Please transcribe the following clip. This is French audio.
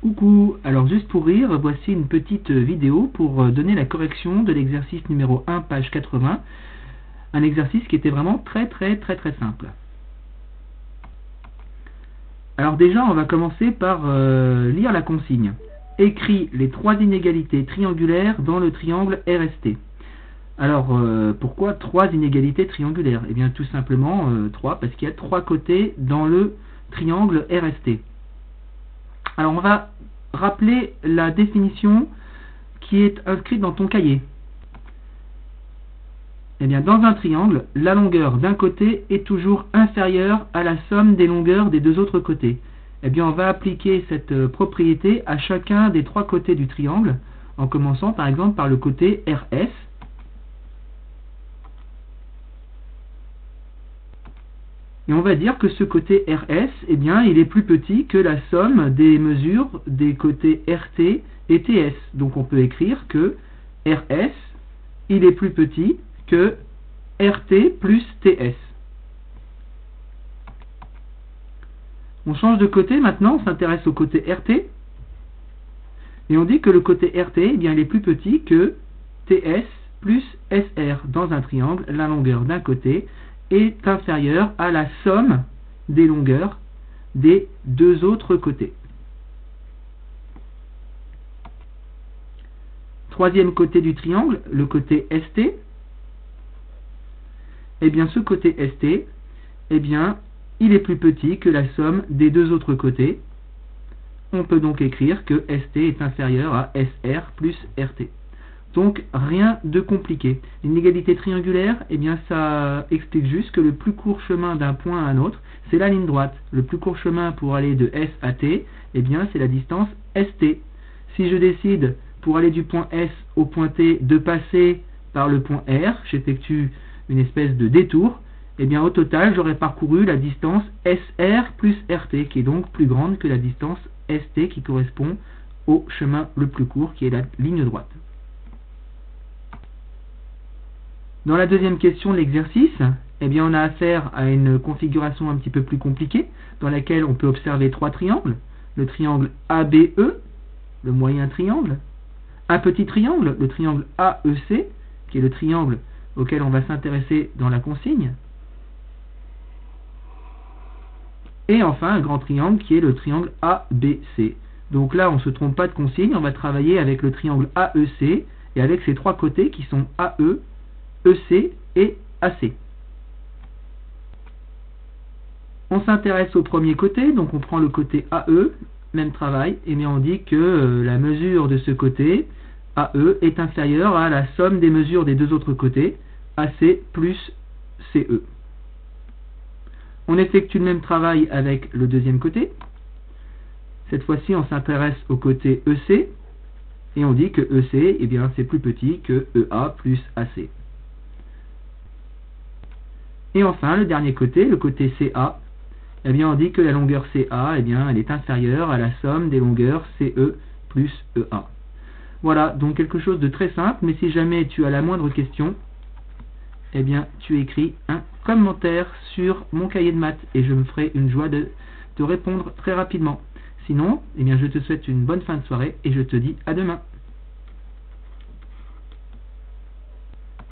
Coucou, alors juste pour rire, voici une petite vidéo pour donner la correction de l'exercice numéro 1, page 80, un exercice qui était vraiment très simple. Alors déjà, on va commencer par lire la consigne. Écris les trois inégalités triangulaires dans le triangle RST. Alors, pourquoi trois inégalités triangulaires? Eh bien, tout simplement, trois, parce qu'il y a trois côtés dans le triangle RST. Alors, on va rappeler la définition qui est inscrite dans ton cahier. Eh bien, dans un triangle, la longueur d'un côté est toujours inférieure à la somme des longueurs des deux autres côtés. Eh bien, on va appliquer cette propriété à chacun des trois côtés du triangle, en commençant par exemple par le côté RS. Et on va dire que ce côté RS, eh bien, il est plus petit que la somme des mesures des côtés RT et TS. Donc on peut écrire que RS, il est plus petit que RT plus TS. On change de côté maintenant, on s'intéresse au côté RT. Et on dit que le côté RT, eh bien, il est plus petit que TS plus SR. Dans un triangle, la longueur d'un côté est inférieure à la somme des longueurs des deux autres côtés. Troisième côté du triangle, le côté ST. Eh bien, ce côté ST, eh bien, il est plus petit que la somme des deux autres côtés. On peut donc écrire que ST est inférieur à SR plus RT. Donc, rien de compliqué. L'inégalité triangulaire, eh bien, ça explique juste que le plus court chemin d'un point à un autre, c'est la ligne droite. Le plus court chemin pour aller de S à T, eh bien, c'est la distance ST. Si je décide, pour aller du point S au point T, de passer par le point R, j'effectue une espèce de détour, eh bien, au total, j'aurai parcouru la distance SR plus RT, qui est donc plus grande que la distance ST, qui correspond au chemin le plus court, qui est la ligne droite. Dans la deuxième question de l'exercice, eh bien, on a affaire à une configuration un petit peu plus compliquée, dans laquelle on peut observer trois triangles. Le triangle ABE, le moyen triangle, un petit triangle, le triangle AEC, qui est le triangle auquel on va s'intéresser dans la consigne, et enfin un grand triangle qui est le triangle ABC. Donc là, on ne se trompe pas de consigne, on va travailler avec le triangle AEC, et avec ses trois côtés qui sont AE, EC et AC. On s'intéresse au premier côté, donc on prend le côté AE, même travail, et bien on dit que la mesure de ce côté, AE, est inférieure à la somme des mesures des deux autres côtés, AC plus CE. On effectue le même travail avec le deuxième côté. Cette fois-ci, on s'intéresse au côté EC, et on dit que EC, eh bien, c'est plus petit que EA plus AC. Et enfin, le dernier côté, le côté CA, eh bien, on dit que la longueur CA, eh bien, elle est inférieure à la somme des longueurs CE plus EA. Voilà, donc quelque chose de très simple, mais si jamais tu as la moindre question, eh bien, tu écris un commentaire sur mon cahier de maths et je me ferai une joie de te répondre très rapidement. Sinon, eh bien, je te souhaite une bonne fin de soirée et je te dis à demain.